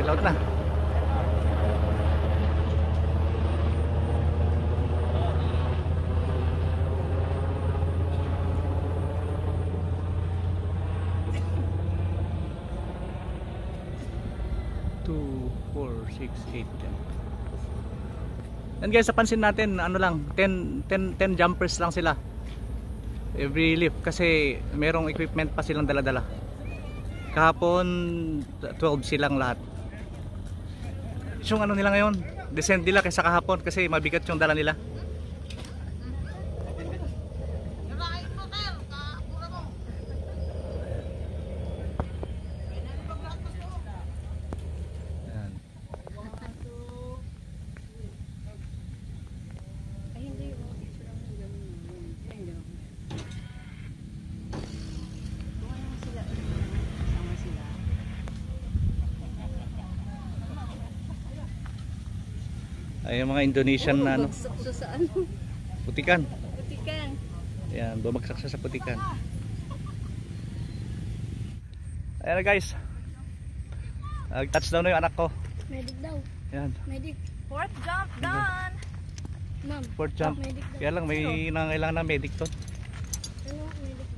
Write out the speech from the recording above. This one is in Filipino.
Laut na. Two, 4, 6, 8, 10. And guys, napansin natin ano lang 10 jumpers lang sila every lift kasi merong equipment pa silang dala-dala. Kahapon 12 silang lahat. Yung ano nila ngayon, descent nila kaysa kahapon kasi mabigat yung dala nila. Ay, yung mga Indonesian na ano, putikan. Putikan. Ayan, bumagsak siya sa putikan. Ayan na guys, touchdown na yung anak ko. Medic daw. Ayan. Medic. Fourth jump done. Ma'am. Fourth jump. Medic daw. Kaya lang may nangailangan na medic to. Ano? Medic